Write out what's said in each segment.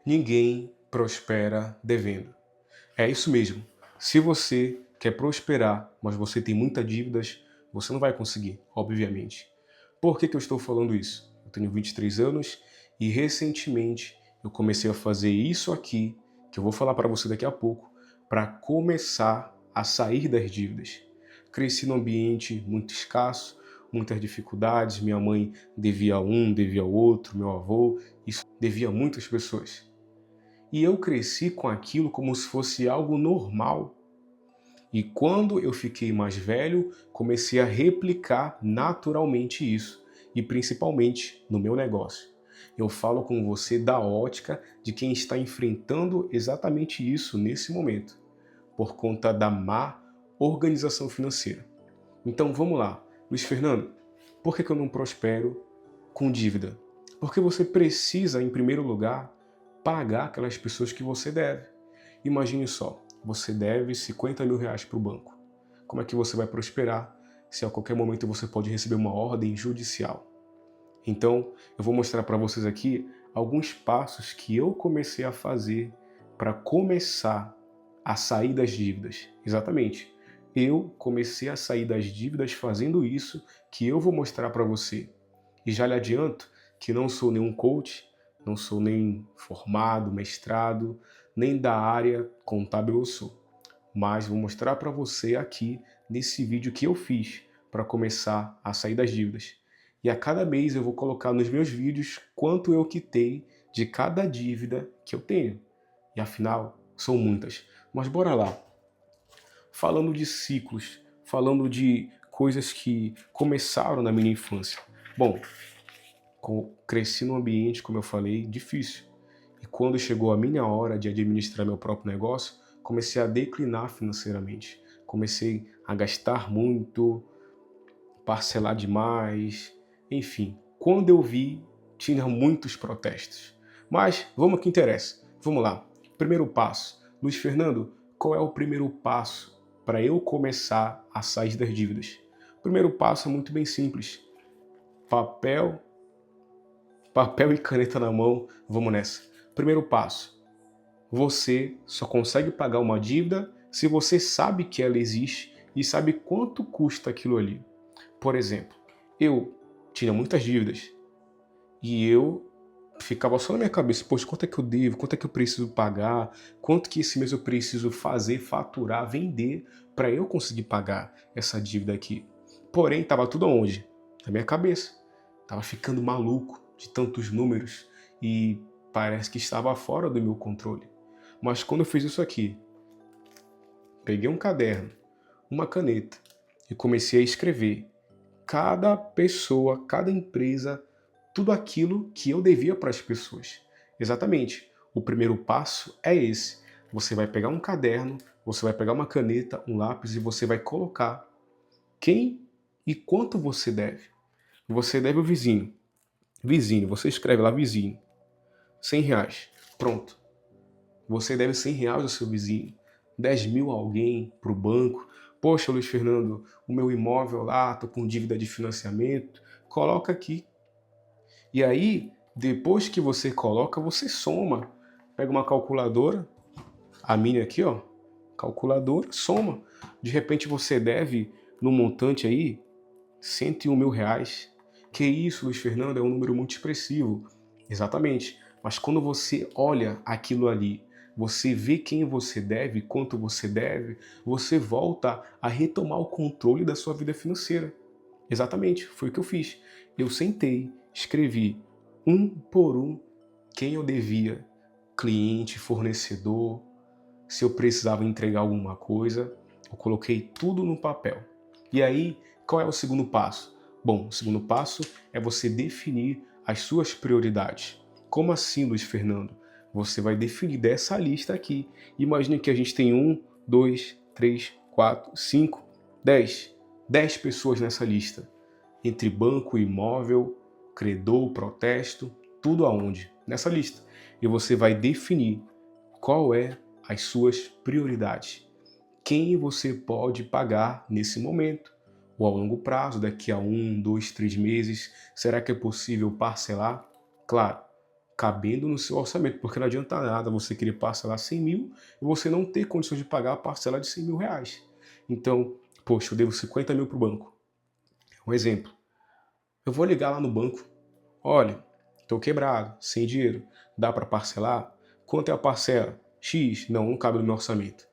Ninguém prospera devendo. É isso mesmo. Se você quer prosperar, mas você tem muitas dívidas, você não vai conseguir, obviamente. Por que eu estou falando isso? Eu tenho 23 anos e recentemente eu comecei a fazer isso aqui, que eu vou falar para você daqui a pouco, para começar a sair das dívidas. Cresci num ambiente muito escasso, muitas dificuldades, minha mãe devia um, devia outro, meu avô, isso devia a muitas pessoas. E eu cresci com aquilo como se fosse algo normal. E quando eu fiquei mais velho, comecei a replicar naturalmente isso, e principalmente no meu negócio. Eu falo com você da ótica de quem está enfrentando exatamente isso nesse momento, por conta da má organização financeira. Então vamos lá, Luiz Fernando, por que eu não prospero com dívida? Porque você precisa, em primeiro lugar, pagar aquelas pessoas que você deve. Imagine só, você deve 50 mil reais para o banco. Como é que você vai prosperar se a qualquer momento você pode receber uma ordem judicial? Então, eu vou mostrar para vocês aqui alguns passos que eu comecei a fazer para começar a sair das dívidas. Exatamente. Eu comecei a sair das dívidas fazendo isso que eu vou mostrar para você. E já lhe adianto que não sou nenhum coach, não sou nem formado, mestrado, nem da área contábil eu sou. Mas vou mostrar para você aqui nesse vídeo que eu fiz para começar a sair das dívidas. E a cada mês eu vou colocar nos meus vídeos quanto eu quitei de cada dívida que eu tenho. E afinal, são muitas. Mas bora lá. Falando de ciclos, falando de coisas que começaram na minha infância. Bom, cresci num ambiente, como eu falei, difícil. E quando chegou a minha hora de administrar meu próprio negócio, comecei a declinar financeiramente. Comecei a gastar muito, parcelar demais, enfim. Quando eu vi, tinha muitos protestos. Mas vamos ao que interessa. Vamos lá. Primeiro passo. Luiz Fernando, qual é o primeiro passo para eu começar a sair das dívidas? O primeiro passo é muito bem simples. Papel e caneta na mão, vamos nessa. Primeiro passo, você só consegue pagar uma dívida se você sabe que ela existe e sabe quanto custa aquilo ali. Por exemplo, eu tinha muitas dívidas e eu ficava só na minha cabeça, poxa, quanto é que eu devo, quanto é que eu preciso pagar, quanto que esse mês eu preciso fazer, faturar, vender para eu conseguir pagar essa dívida aqui. Porém, estava tudo aonde? Na minha cabeça. Estava ficando maluco de tantos números e parece que estava fora do meu controle. Mas quando eu fiz isso aqui, peguei um caderno, uma caneta e comecei a escrever cada pessoa, cada empresa, tudo aquilo que eu devia para as pessoas. Exatamente. O primeiro passo é esse. Você vai pegar um caderno, você vai pegar uma caneta, um lápis e você vai colocar quem e quanto você deve. Você deve ao vizinho. Vizinho, você escreve lá vizinho. 100 reais. Pronto. Você deve 100 reais ao seu vizinho. 10 mil a alguém, para o banco. Poxa, Luiz Fernando, o meu imóvel lá, estou com dívida de financiamento. Coloca aqui. E aí, depois que você coloca, você soma. Pega uma calculadora, a minha aqui, ó, calculadora, soma. De repente você deve, no montante aí, 101 mil reais. Que isso, Luiz Fernando, é um número muito expressivo. Exatamente. Mas quando você olha aquilo ali, você vê quem você deve, quanto você deve, você volta a retomar o controle da sua vida financeira. Exatamente, foi o que eu fiz. Eu sentei, escrevi um por um quem eu devia, cliente, fornecedor, se eu precisava entregar alguma coisa, eu coloquei tudo no papel. E aí, qual é o segundo passo? Bom, o segundo passo é você definir as suas prioridades. Como assim, Luiz Fernando? Você vai definir dessa lista aqui. Imagine que a gente tem 1, 2, 3, 4, 5, 10. 10 pessoas nessa lista. Entre banco, imóvel, credor, protesto, tudo aonde? Nessa lista. E você vai definir qual é as suas prioridades. Quem você pode pagar nesse momento? Ou a longo prazo, daqui a 1, 2, 3 meses, será que é possível parcelar? Claro, cabendo no seu orçamento, porque não adianta nada você querer parcelar 100 mil e você não ter condições de pagar a parcela de 100 mil reais. Então, poxa, eu devo 50 mil para o banco. Um exemplo, eu vou ligar lá no banco, olha, estou quebrado, sem dinheiro, dá para parcelar? Quanto é a parcela? X, não cabe no meu orçamento.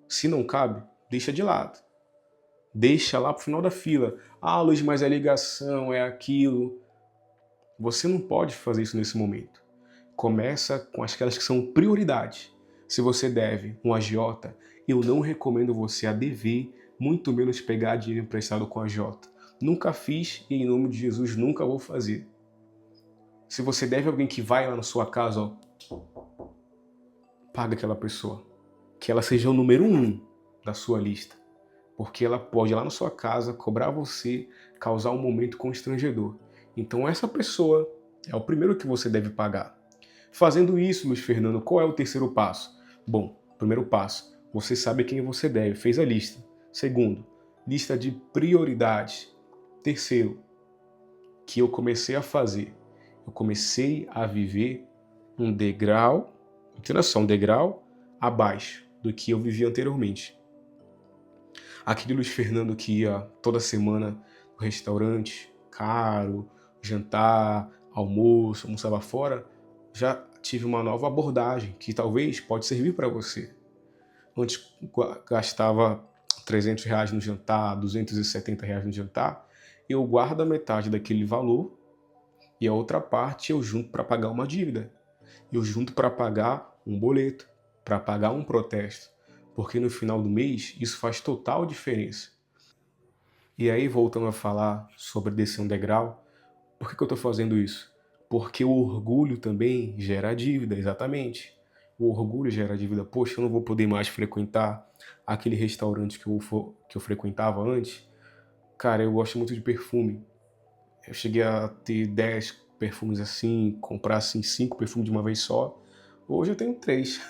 Se não cabe, deixa de lado. Deixa lá para o final da fila. Ah, Luiz, mas é ligação, é aquilo. Você não pode fazer isso nesse momento. Começa com aquelas que são prioridade. Se você deve um agiota, eu não recomendo você a dever, muito menos pegar dinheiro emprestado com agiota. Nunca fiz e em nome de Jesus nunca vou fazer. Se você deve alguém que vai lá na sua casa, ó, paga aquela pessoa. Que ela seja o número 1 da sua lista. Porque ela pode ir lá na sua casa, cobrar você, causar um momento constrangedor. Então essa pessoa é o primeiro que você deve pagar. Fazendo isso, Luiz Fernando, qual é o terceiro passo? Bom, primeiro passo, você sabe quem você deve, fez a lista. Segundo, lista de prioridades. Terceiro, que eu comecei a fazer, eu comecei a viver um degrau, entenda só, um degrau abaixo do que eu vivia anteriormente. Aquele Luiz Fernando que ia toda semana no restaurante, caro, jantar, almoço, almoçava fora, já tive uma nova abordagem que talvez pode servir para você. Antes gastava 300 reais no jantar, 270 reais no jantar, eu guardo a metade daquele valor e a outra parte eu junto para pagar uma dívida. Eu junto para pagar um boleto, para pagar um protesto. Porque no final do mês isso faz total diferença. E aí, voltando a falar sobre descer um degrau, por que eu estou fazendo isso? Porque o orgulho também gera dívida, exatamente. O orgulho gera dívida. Poxa, eu não vou poder mais frequentar aquele restaurante que eu frequentava antes. Cara, eu gosto muito de perfume. Eu cheguei a ter 10 perfumes assim, comprar assim 5 perfumes de uma vez só. Hoje eu tenho 3.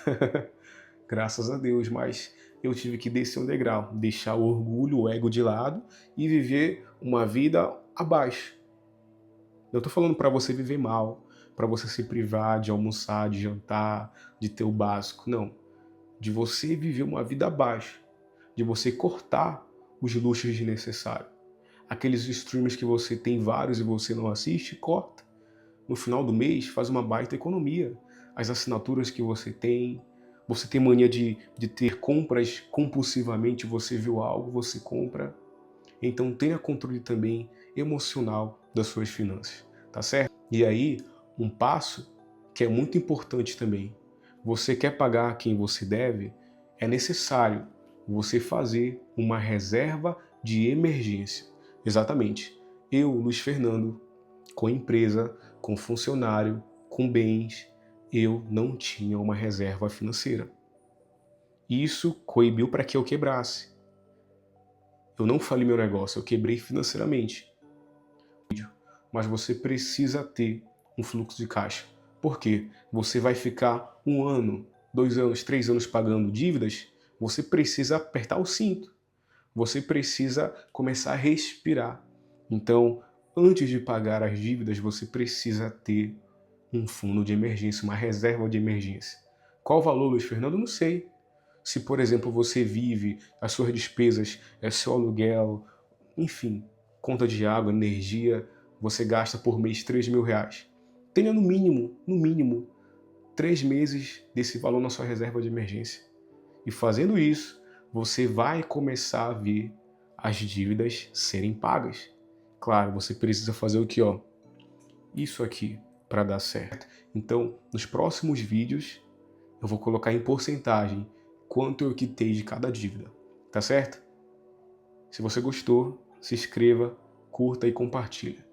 Graças a Deus, mas eu tive que descer um degrau, deixar o orgulho, o ego de lado e viver uma vida abaixo. Eu tô falando para você viver mal, para você se privar de almoçar, de jantar, de ter o básico, não. De você viver uma vida abaixo, de você cortar os luxos desnecessários. Aqueles streams que você tem vários e você não assiste, corta. No final do mês, faz uma baita economia. As assinaturas que você tem mania de ter compras compulsivamente, você viu algo, você compra. Então tenha controle também emocional das suas finanças, tá certo? E aí, um passo que é muito importante também. Você quer pagar quem você deve, é necessário você fazer uma reserva de emergência. Exatamente. Eu, Luiz Fernando, com empresa, com funcionário, com bens, eu não tinha uma reserva financeira. Isso coibiu para que eu quebrasse. Eu não falei meu negócio, eu quebrei financeiramente. Mas você precisa ter um fluxo de caixa. Por quê? Você vai ficar 1 ano, 2 anos, 3 anos pagando dívidas, você precisa apertar o cinto. Você precisa começar a respirar. Então, antes de pagar as dívidas, você precisa ter um fundo de emergência, uma reserva de emergência. Qual o valor, Luiz Fernando? Não sei. Se, por exemplo, você vive, as suas despesas, é seu aluguel, enfim, conta de água, energia, você gasta por mês 3 mil reais. Tenha no mínimo, 3 meses desse valor na sua reserva de emergência. E fazendo isso, você vai começar a ver as dívidas serem pagas. Claro, você precisa fazer o que, ó? Isso aqui para dar certo. Então, nos próximos vídeos, eu vou colocar em porcentagem quanto eu quitei de cada dívida, tá certo? Se você gostou, se inscreva, curta e compartilha.